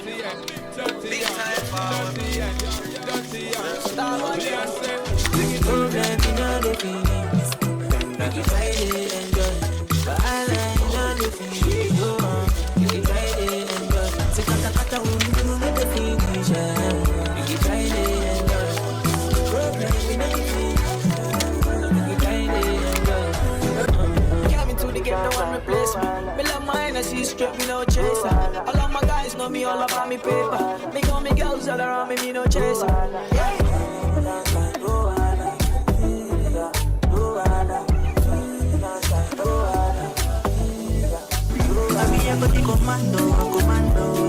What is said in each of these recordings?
Big time forward. Problem, you know the feelings. Make you try to enjoy. But I like you know the feelings. Go on, make you try to enjoy. Say kata kata you know the feelings. Make you try to enjoy. Problem, you know the feelings. Make you try to enjoy. Came into the game, no one replace me. Me love mine, I see straight, me no chaser. All of my guys know me all about me paper. Me got me girls all around me, me no chaser. Yeah.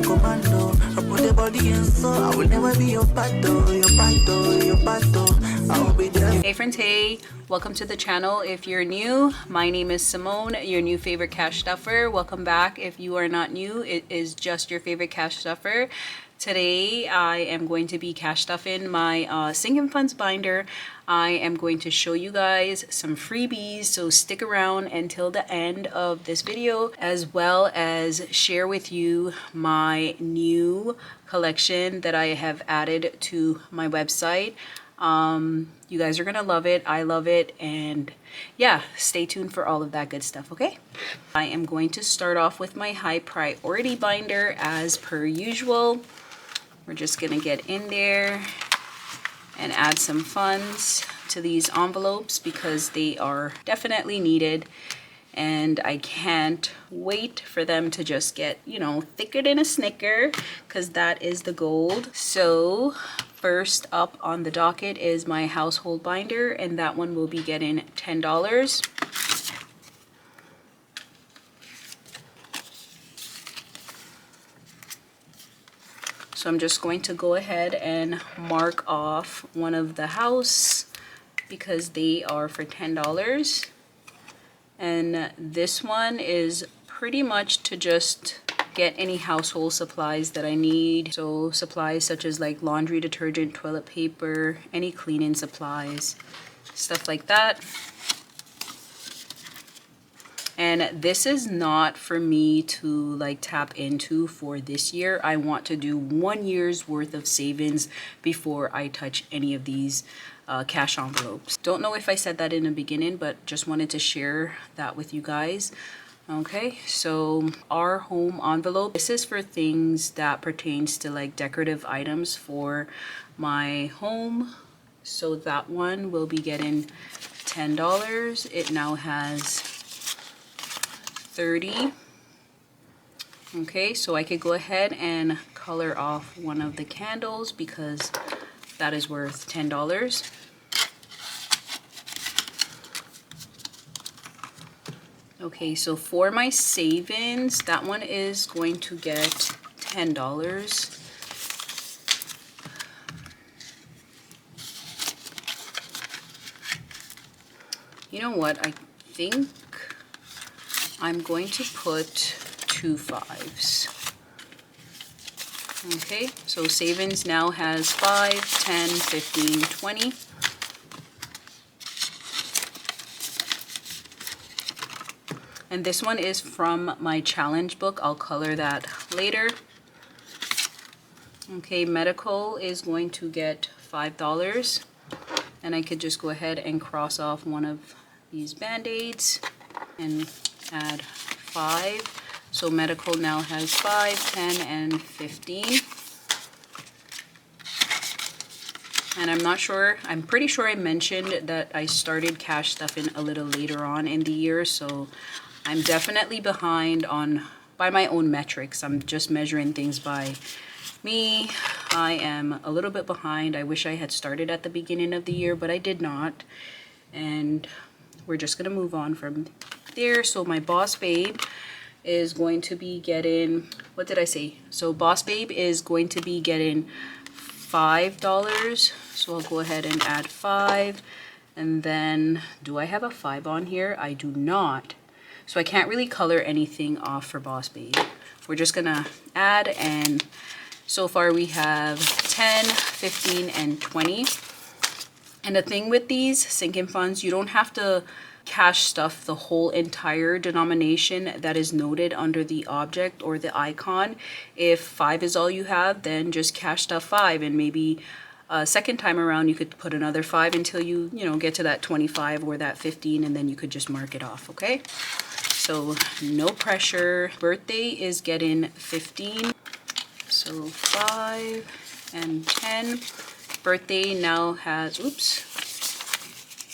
Commando. I put the body in, so I will never be your pato. I will be there. Hey friends, hey, welcome to the channel. If you're new, my name is Simone, your new favorite cash stuffer. Welcome back. If you are not new, it is just your favorite cash stuffer. Today I am going to be cash stuffing my sinking funds binder. I am going to show you guys some freebies, so stick around until the end of this video, as well as share with you my new collection that I have added to my website. You guys are gonna love it. I love it, and yeah, stay tuned for all of that good stuff. Okay, I am going to start off with my high priority binder as per usual. We're just gonna get in there and add some funds to these envelopes because they are definitely needed, and I can't wait for them to just get, you know, thicker than a Snicker, because that is the gold. So first up on the docket is my household binder, and that one will be getting $10. So I'm just going to go ahead and mark off one of the house because they are for $10. And this one is pretty much to just get any household supplies that I need. So supplies such as like laundry detergent, toilet paper, any cleaning supplies, stuff like that. And this is not for me to like tap into for this year. I want to do 1 year's worth of savings before I touch any of these cash envelopes. Don't know if I said that in the beginning, but just wanted to share that with you guys. Okay, so our home envelope, this is for things that pertains to like decorative items for my home. So that one will be getting $10. It now has 30. Okay, so I could go ahead and color off one of the candles because that is worth $10. Okay, so for my savings, that one is going to get $10. You know what? I think I'm going to put 2 5s. Okay, so savings now has 5, 10, 15, 20. And this one is from my challenge book. I'll color that later. Okay, medical is going to get $5. And I could just go ahead and cross off one of these band-aids and add 5. So medical now has 5, 10, and 15. And I'm pretty sure I mentioned that I started cash stuffing a little later on in the year, so I'm definitely behind by my own metrics. I'm just measuring things by me. I am a little bit behind. I wish I had started at the beginning of the year, but I did not. And we're just gonna move on from there. So my Boss Babe is going to be getting, what did I say? So Boss Babe is going to be getting $5. So I'll go ahead and add 5. And then, do I have a 5 on here? I do not. So I can't really color anything off for Boss Babe. We're just gonna add, and so far we have 10, 15, and 20. And the thing with these sinking funds, you don't have to cash stuff the whole entire denomination that is noted under the object or the icon. If 5 is all you have, then just cash stuff 5, and maybe second time around you could put another 5 until you get to that 25 or that 15, and then you could just mark it off. Okay, so no pressure. Birthday is getting 15, so 5 and 10. Birthday now has,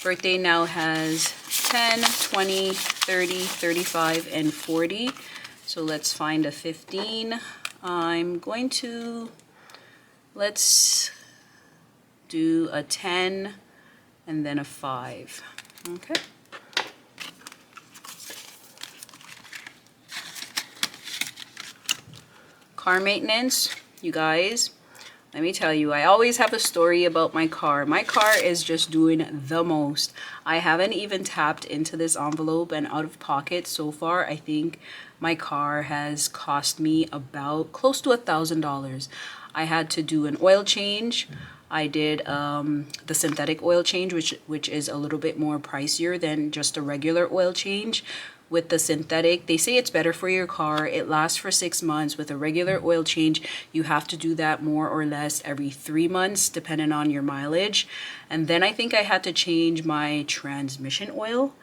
birthday now has 10, 20, 30, 35, and 40. So let's find a 15. I'm going to, let's do a 10 and then a 5. Okay. Car maintenance, you guys, let me tell you, I always have a story about my car. My car is just doing the most. I haven't even tapped into this envelope, and out of pocket so far, I think my car has cost me about close to $1,000. I had to do an oil change. I did the synthetic oil change, which is a little bit more pricier than just a regular oil change. With the synthetic, they say it's better for your car. It lasts for 6 months. With a regular oil change, you have to do that more or less every 3 months, depending on your mileage. And then I think I had to change my transmission oil,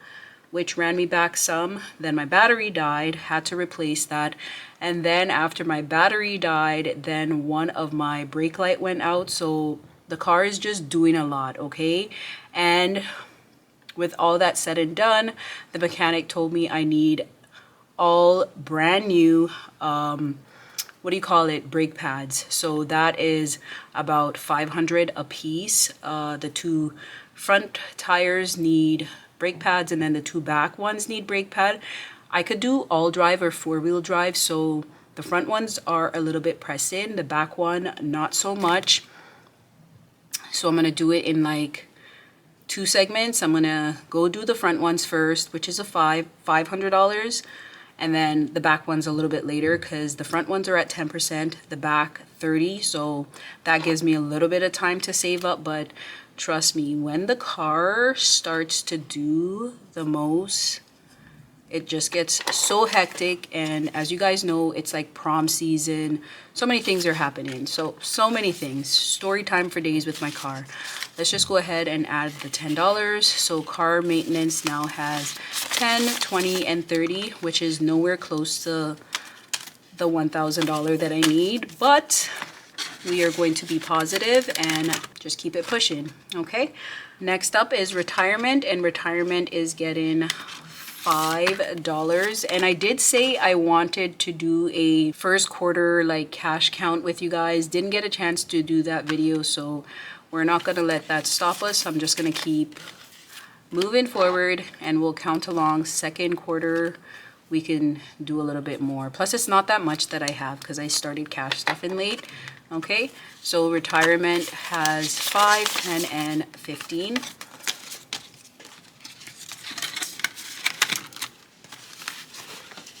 which ran me back some. Then my battery died, had to replace that. And then after my battery died, then one of my brake light went out. So the car is just doing a lot, okay? And with all that said and done, the mechanic told me I need all brand new, brake pads. So that is about 500 a piece. The 2 front tires need brake pads, and then the 2 back ones need brake pad. I could do all drive or 4-wheel drive, so the front ones are a little bit pressed in, the back one not so much. So I'm gonna do it in like 2 segments. I'm gonna go do the front ones first, which is a $500, and then the back ones a little bit later, because the front ones are at 10%, the back 30, so that gives me a little bit of time to save up. But trust me, when the car starts to do the most, it just gets so hectic. And as you guys know, it's like prom season. So many things are happening. So many things. Story time for days with my car. Let's just go ahead and add the $10. So car maintenance now has 10, 20, and 30, which is nowhere close to the $1,000 that I need. But we are going to be positive and just keep it pushing, okay? Next up is retirement, and retirement is getting $5. And I did say I wanted to do a first quarter like cash count with you guys. Didn't get a chance to do that video, so we're not gonna let that stop us. I'm just gonna keep moving forward, and we'll count along. Second quarter we can do a little bit more. Plus it's not that much that I have because I started cash stuffing late. Okay, so retirement has 5, 10, and 15.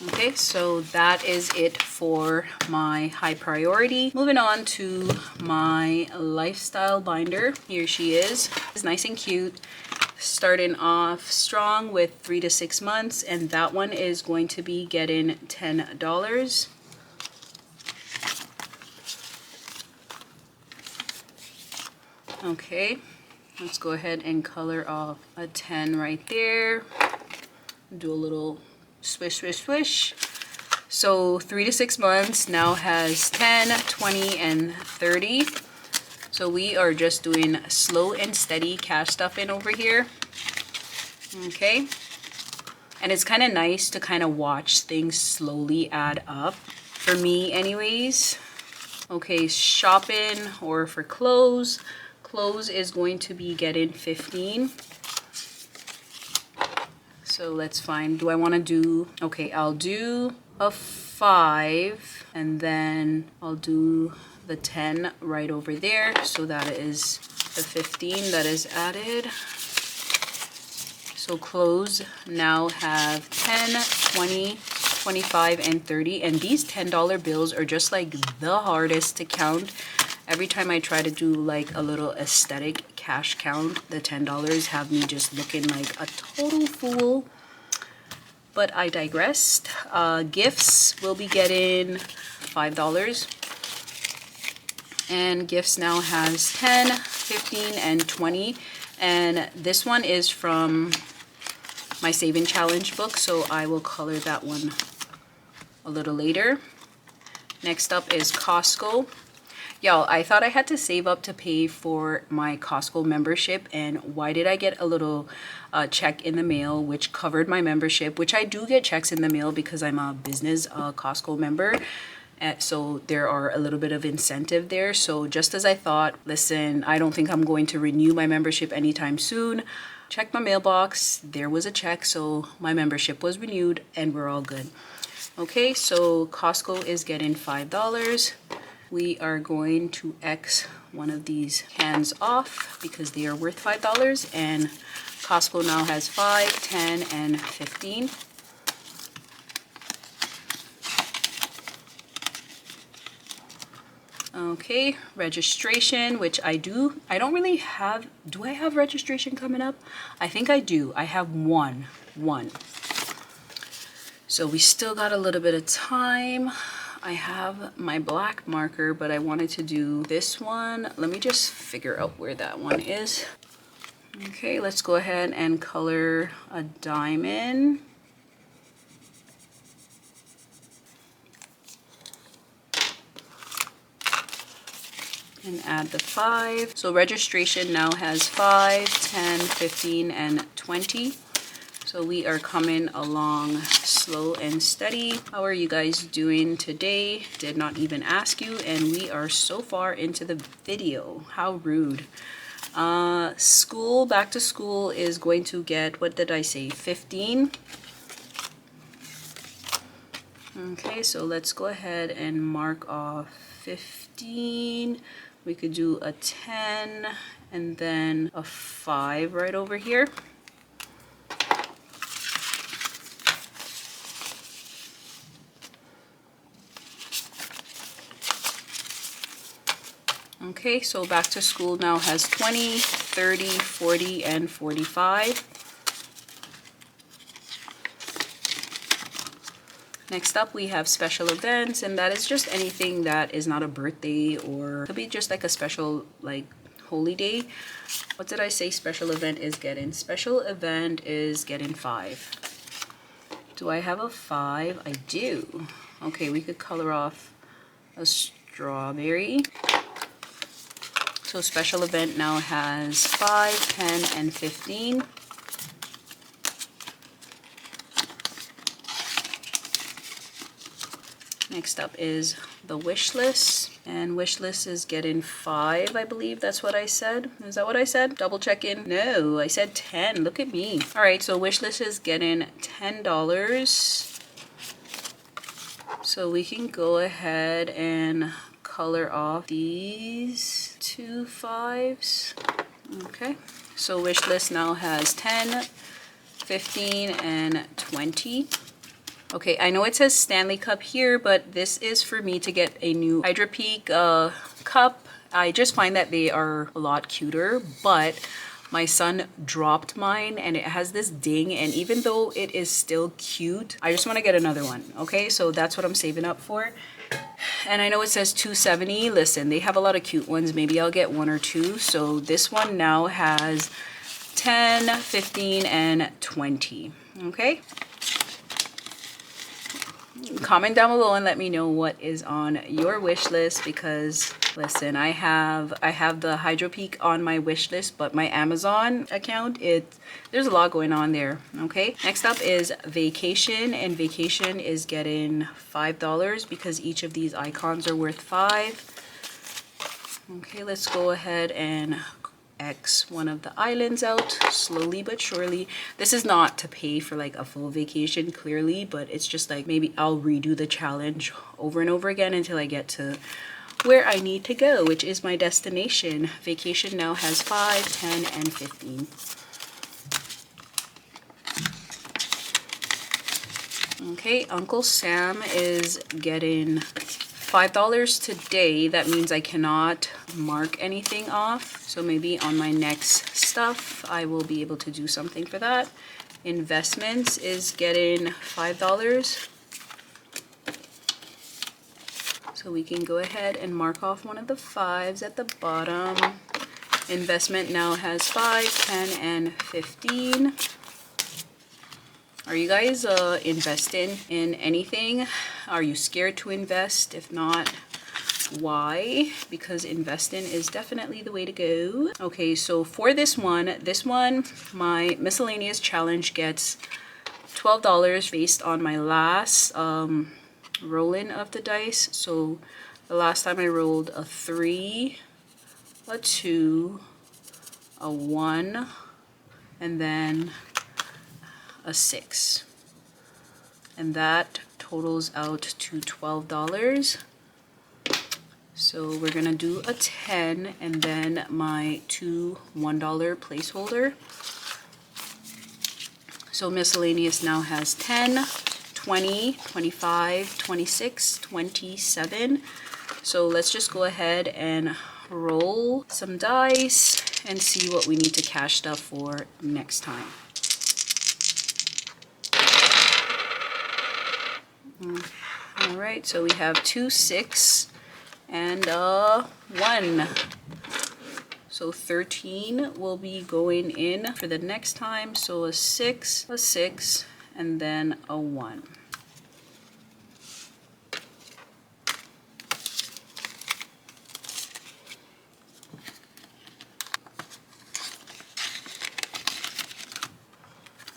Okay, so that is it for my high priority. Moving on to my lifestyle binder. Here she is. It's nice and cute. Starting off strong with 3 to 6 months, and that one is going to be getting $10. Okay, let's go ahead and color off a 10 right there. Do a little swish, swish, swish. So 3 to 6 months now has 10, 20, and 30. So we are just doing slow and steady cash stuffing over here. Okay. And it's kind of nice to kind of watch things slowly add up. For me anyways. Okay, shopping or for clothes. Clothes is going to be getting 15. So let's find, do I want to do, okay, I'll do a 5 and then I'll do the 10 right over there. So that is the 15 that is added. So clothes now have 10, 20, 25, and 30. And these $10 bills are just like the hardest to count. Every time I try to do like a little aesthetic cash count, the $10 have me just looking like a total fool. But I digressed. Gifts will be getting $5. And gifts now has 10, 15, and 20. And this one is from my saving challenge book, so I will color that one a little later. Next up is Costco. Y'all, I thought I had to save up to pay for my Costco membership, and why did I get a little check in the mail which covered my membership, which I do get checks in the mail because I'm a business Costco member. So there are a little bit of incentive there. So just as I thought, listen, I don't think I'm going to renew my membership anytime soon. Check my mailbox, there was a check, so my membership was renewed and we're all good. Okay, so Costco is getting $5. We are going to X one of these cans off because they are worth $5, and Costco now has 5, 10, and 15. Okay, registration, which I do. I don't really have, do I have registration coming up? I think I do. I have one. So we still got a little bit of time. I have my black marker, but I wanted to do this one. Let me just figure out where that one is. Okay, let's go ahead and color a diamond. And add the 5. So registration now has 5, 10, 15, and 20. So we are coming along slow and steady. How are you guys doing today? Did not even ask you, and we are so far into the video. How rude. School, back to school is going to get, what did I say, 15? Okay, so let's go ahead and mark off 15. We could do a 10 and then a 5 right over here. Okay, so back to school now has 20, 30, 40, and 45. Next up, we have special events, and that is just anything that is not a birthday, or could be just like a special, like, holy day. What did I say special event is getting? Special event is getting 5. Do I have a 5? I do. Okay, we could color off a strawberry. So special event now has 5, 10, and 15. Next up is the wish list, and wish list is getting 5, I believe that's what I said. Is that what I said? Double check in. No, I said 10. Look at me. All right, so wish list is getting $10. So we can go ahead and color off these 2 5s. Okay, so wish list now has 10, 15, and 20. Okay, I know it says Stanley Cup here, but this is for me to get a new Hydro Peak cup. I just find that they are a lot cuter, but my son dropped mine and it has this ding, and even though it is still cute, I just want to get another one. Okay, so that's what I'm saving up for. And I know it says $270. Listen, they have a lot of cute ones. Maybe I'll get 1 or 2. So this one now has 10, 15, and 20. Okay. Comment down below and let me know what is on your wish list, because listen, I have the Hydro Peak on my wish list, but my Amazon account, there's a lot going on there. Okay, next up is vacation, and vacation is getting $5 because each of these icons are worth 5. Okay, let's go ahead and X one of the islands out slowly but surely. This is not to pay for like a full vacation, clearly, but it's just like maybe I'll redo the challenge over and over again until I get to where I need to go, which is my destination. Vacation now has 5, 10, and 15. Okay, Uncle Sam is getting $5 today. That means I cannot mark anything off. So maybe on my next stuff, I will be able to do something for that. Investments is getting $5. So we can go ahead and mark off one of the 5s at the bottom. Investment now has 5, 10, and 15. Are you guys investing in anything? Are you scared to invest? If not, why? Because investing is definitely the way to go. Okay, so for this one, my miscellaneous challenge gets $12 based on my last rolling of the dice. So the last time I rolled a 3, a 2, a 1, and then a 6, and that totals out to $12. So we're gonna do a 10 and then my 2 $1 placeholder. So miscellaneous now has 10, 20, 25, 26, 27. So let's just go ahead and roll some dice and see what we need to cash stuff for next time. All right, so we have 2, 6, and 1. So 13 will be going in for the next time. So a 6, and then a 1.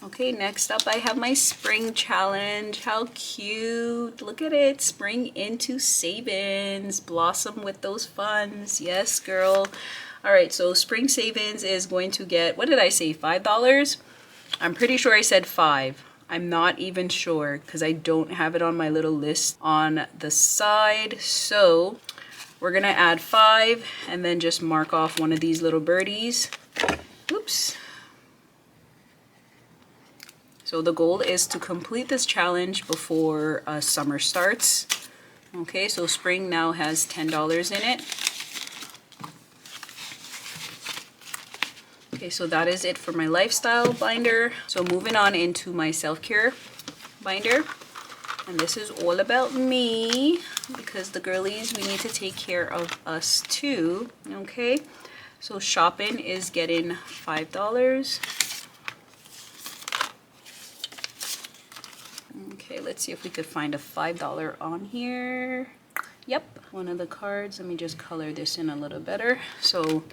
Okay, next up I have my spring challenge. How cute. Look at it. Spring into savings. Blossom with those funds. Yes, girl. All right, so spring savings is going to get, what did I say, $5? I'm pretty sure I said 5. I'm not even sure because I don't have it on my little list on the side. So we're gonna add 5 and then just mark off one of these little birdies. Oops. So the goal is to complete this challenge before summer starts. Okay, so spring now has $10 in it. Okay, so that is it for my lifestyle binder. So moving on into my self-care binder. And this is all about me because the girlies, we need to take care of us too. Okay, so shopping is getting $5. Okay, let's see if we could find a $5 on here. Yep, one of the cards. Let me just color this in a little better. So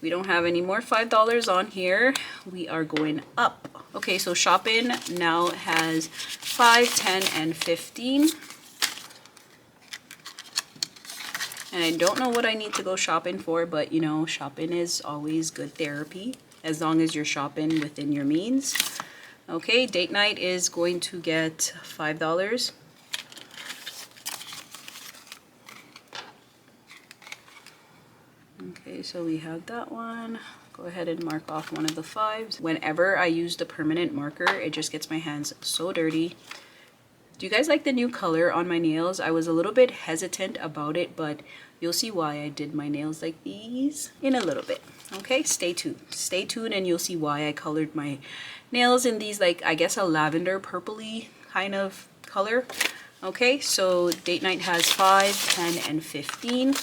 we don't have any more $5 on here. We are going up. Okay, so shopping now has 5, 10, and 15. And I don't know what I need to go shopping for, but you know, shopping is always good therapy as long as you're shopping within your means. Okay, date night is going to get $5. Okay, so we have that one. Go ahead and mark off one of the 5s. Whenever I use the permanent marker, it just gets my hands so dirty. Do you guys like the new color on my nails? I was a little bit hesitant about it, but you'll see why I did my nails like these in a little bit. Okay, stay tuned. Stay tuned and you'll see why I colored my nails in these, like, I guess a lavender purpley kind of color. Okay, so date night has 5, 10, and 15.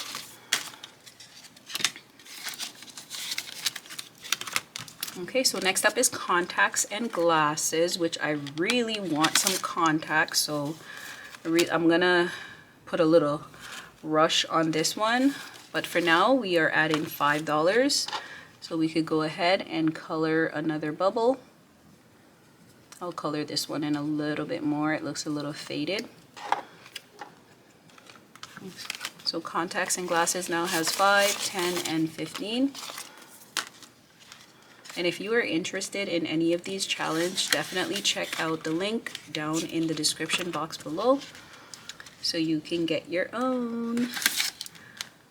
Okay, so next up is contacts and glasses, which I really want some contacts. So I'm gonna put a little rush on this one. But for now, we are adding $5. So we could go ahead and color another bubble. I'll color this one in a little bit more. It looks a little faded. So contacts and glasses now has 5, 10, and 15. And if you are interested in any of these challenges, definitely check out the link down in the description box below so you can get your own.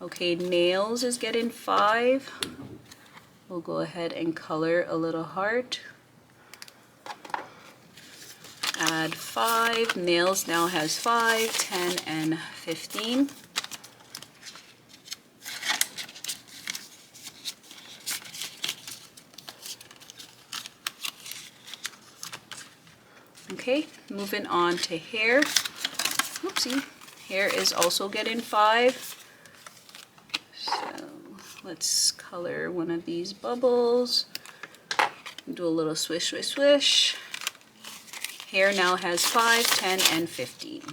Okay, nails is getting 5. We'll go ahead and color a little heart. add 5. Nails now has 5, 10, and 15. Okay, moving on to hair. Oopsie. Hair is also getting 5. So let's color one of these bubbles. Do a little swish, swish, swish. Hair now has 5, 10, and 15.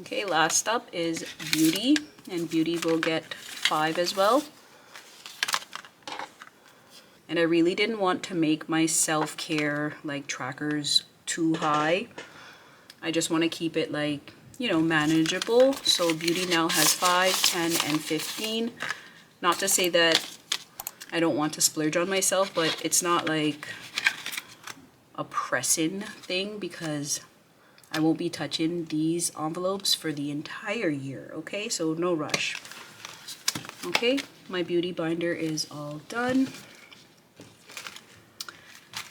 Okay, last up is beauty, and beauty will get 5 as well. And I really didn't want to make my self-care like trackers too high. I just want to keep it like, you know, manageable. So beauty now has 5, 10, and 15. Not to say that I don't want to splurge on myself, but it's not like a pressing thing because I won't be touching these envelopes for the entire year, okay? So no rush. Okay, my beauty binder is all done.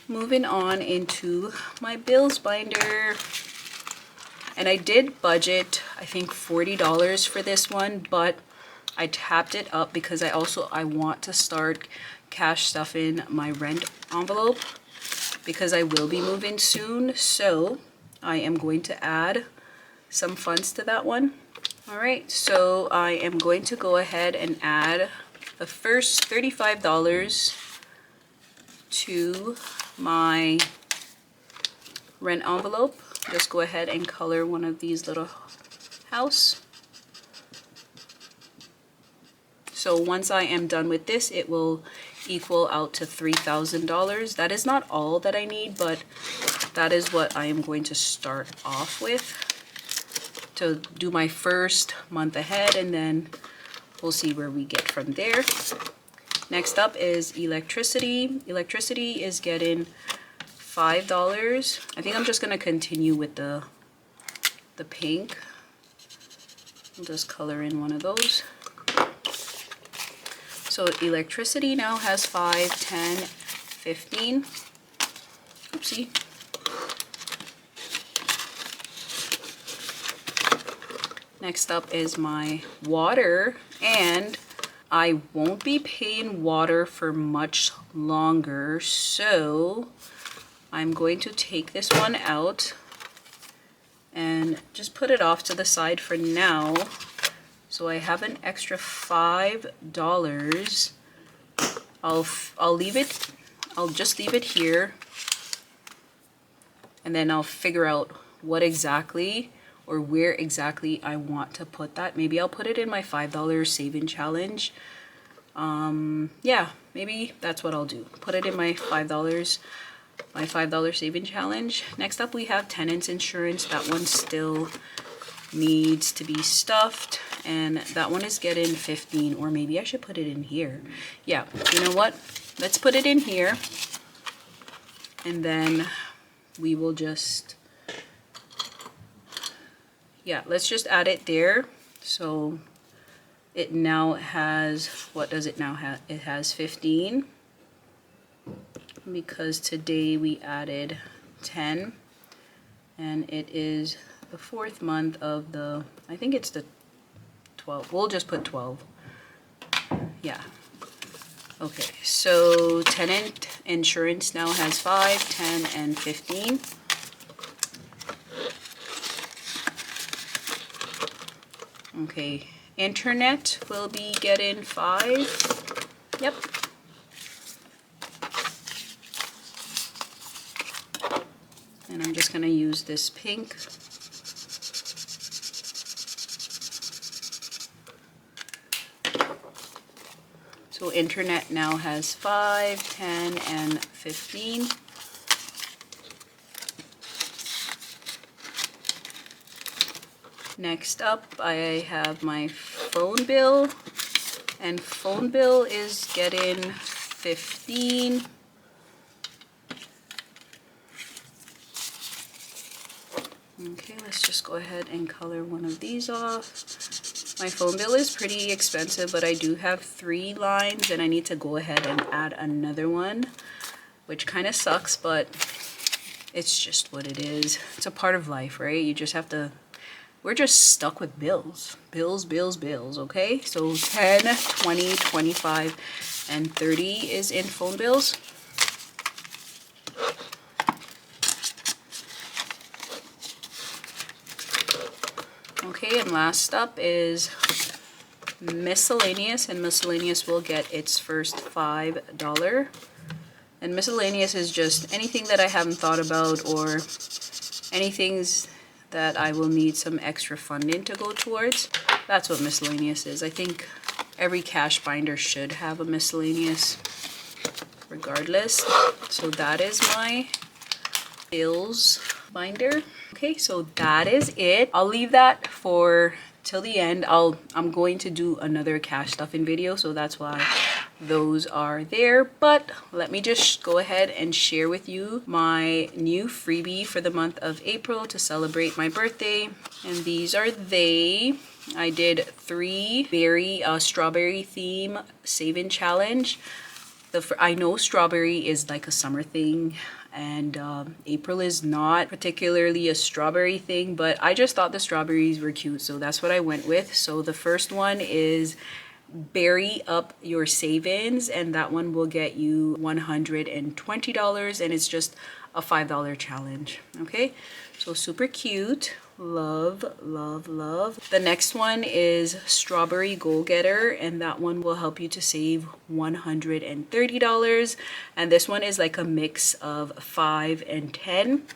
Moving on into my bills binder. And I did budget, I think $40 for this one, but I tapped it up because I want to start cash stuffing my rent envelope because I will be moving soon. So I am going to add some funds to that one. All right, so I am going to go ahead and add the first $35 to my rent envelope. Just go ahead and color one of these little house. So once I am done with this, it will equal out to $3,000. That is not all that I need, but that is what I am going to start off with to do my first month ahead, and then we'll see where we get from there. Next up is electricity. Electricity is getting $5. I think I'm just gonna continue with the pink. I'll just color in one of those. So electricity now has 5, 10, 15. Oopsie. Next up is my water, and I won't be paying water for much longer, so I'm going to take this one out and just put it off to the side for now. So I have an extra $5. I'll leave it, I'll just leave it here, and then I'll figure out what exactly or where exactly I want to put that. Maybe I'll put it in my $5 saving challenge. Yeah, maybe that's what I'll do. Put it in my $5 saving challenge. Next up we have tenants insurance. That one still needs to be stuffed, and that one is getting 15, or maybe I should put it in here. Yeah, you know what? Let's put it in here, and then we will just, yeah, let's just add it there. So it now has, what does it now have? It has 15 because today we added 10, and it is the 4th month of the, I think it's the 12. We'll just put 12. Yeah. Okay, so tenant insurance now has 5, 10, and 15. Okay, internet will be getting 5. Yep. And I'm just gonna use this pink. So internet now has 5, 10, and 15. Next up, I have my phone bill, and phone bill is getting 15. Okay, let's just go ahead and color one of these off. My phone bill is pretty expensive, but I do have 3 lines and I need to go ahead and add another one, which kind of sucks, but it's just what it is. It's a part of life, right? You just have to, we're just stuck with bills. Bills, bills, bills, okay? So 10, 20, 25, and 30 is in phone bills. Okay, and last up is miscellaneous, and miscellaneous will get its first $5. And miscellaneous is just anything that I haven't thought about, or anything that I will need some extra funding to go towards. That's what miscellaneous is. I think every cash binder should have a miscellaneous regardless. So that is my bills binder. Okay, so that is it. I'll leave that for till the end. I'm going to do another cash stuffing video, so that's why those are there. But let me just go ahead and share with you my new freebie for the month of April to celebrate my birthday. And these are they. I did 3 berry strawberry theme save-in challenge. I know strawberry is like a summer thing, and April is not particularly a strawberry thing, but I just thought the strawberries were cute, so that's what I went with. So the first one is berry up your savings, and that one will get you $120, and it's just a $5 challenge. Okay, so super cute. Love, love, love. The next one is strawberry goal getter, and that one will help you to save $130, and this one is like a mix of 5 and 10,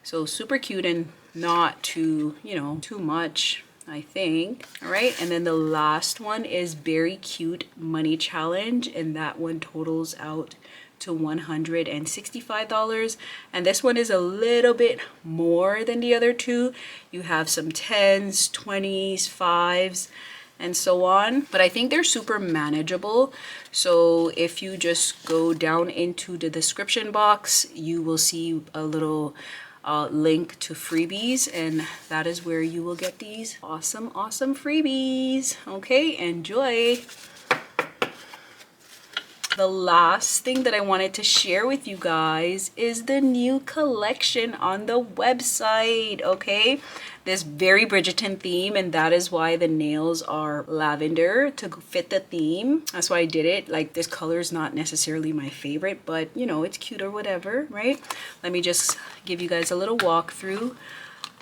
so super cute and not too, you know, too much, I think. All right, and then the last one is very cute money challenge, and that one totals out to $165, and this one is a little bit more than the other two. You have some 10s, 20s, 5s, and so on, but I think they're super manageable. So if you just go down into the description box, you will see a little link to freebies, and that is where you will get these awesome freebies. Okay, enjoy. The last thing that I wanted to share with you guys is the new collection on the website. Okay, this very Bridgerton theme, and that is why the nails are lavender to fit the theme. That's why I did it. Like, this color is not necessarily my favorite, but you know, it's cute or whatever, right? Let me just give you guys a little walkthrough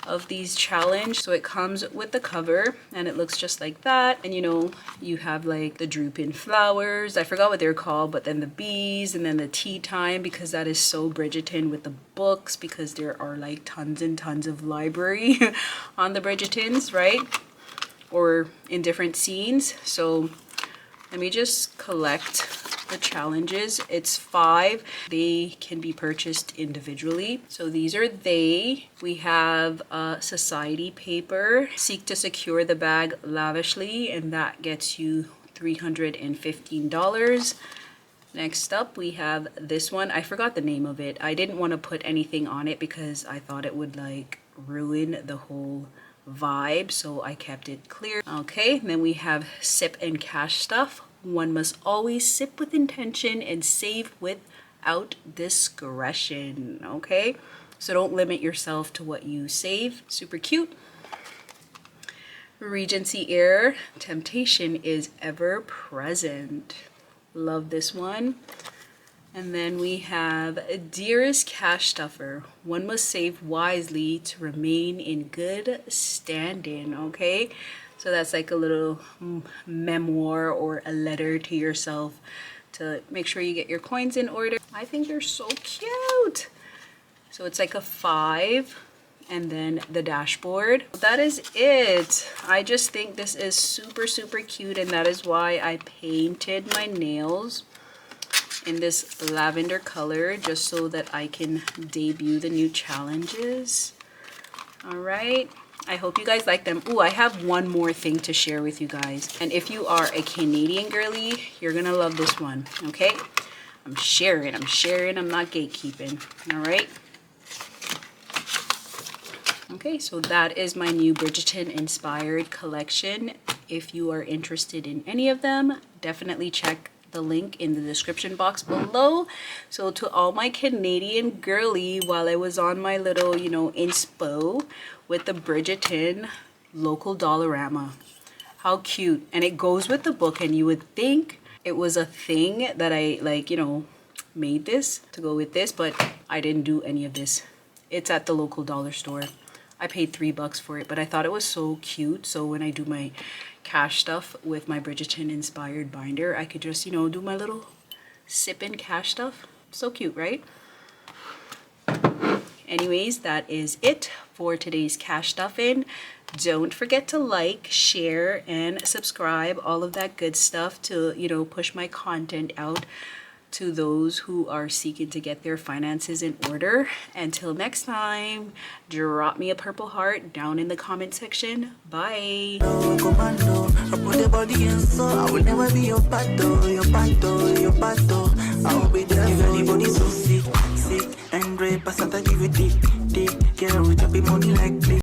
of these challenge. So it comes with the cover, and it looks just like that, and you know, you have like the drooping flowers, I forgot what they're called, but then the bees, and then the tea time, because that is so Bridgerton with the books, because there are like tons and tons of library on the Bridgertons, right? Or in different scenes. So let me just collect the challenges. It's 5. They can be purchased individually. So these are they. We have society paper. Seek to secure the bag lavishly, and that gets you $315. Next up, we have this one. I forgot the name of it. I didn't want to put anything on it because I thought it would like ruin the whole vibe, so I kept it clear. Okay, then we have sip and cash stuff. One must always sip with intention and save without discretion. Okay, so don't limit yourself to what you save. Super cute. Regency Air, temptation is ever present. Love this one. And then we have Dearest Cash Stuffer. One must save wisely to remain in good standing. Okay, so that's like a little memoir or a letter to yourself to make sure you get your coins in order. I think they're so cute. So it's like a 5, and then the dashboard. That is it. I just think this is super cute, and that is why I painted my nails in this lavender color, just so that I can debut the new challenges. All right, I hope you guys like them. Ooh, I have one more thing to share with you guys, and if you are a Canadian girly, you're gonna love this one. Okay, I'm sharing, I'm not gatekeeping. All right, okay, so that is my new Bridgerton inspired collection If you are interested in any of them, definitely check the link in the description box below. So to all my Canadian girly, while I was on my little, you know, inspo with the Bridgerton local Dollarama. How cute. And it goes with the book, and you would think it was a thing that I like, you know, made this to go with this, but I didn't do any of this. It's at the local dollar store. I paid $3 for it, but I thought it was so cute. So when I do my cash stuff with my Bridgerton inspired binder, I could just, you know, do my little sipping cash stuff. So cute, right? Anyways, that is it for today's cash stuffing. Don't forget to like, share, and subscribe, all of that good stuff to, you know, push my content out to those who are seeking to get their finances in order. Until next time, drop me a purple heart down in the comment section. Bye. Commando, I put the body in, so I will never be your pato, your pato, your pato. I will be there if anybody so sick, sick and great. Passata give it dick, dick. Get her with happy money like this.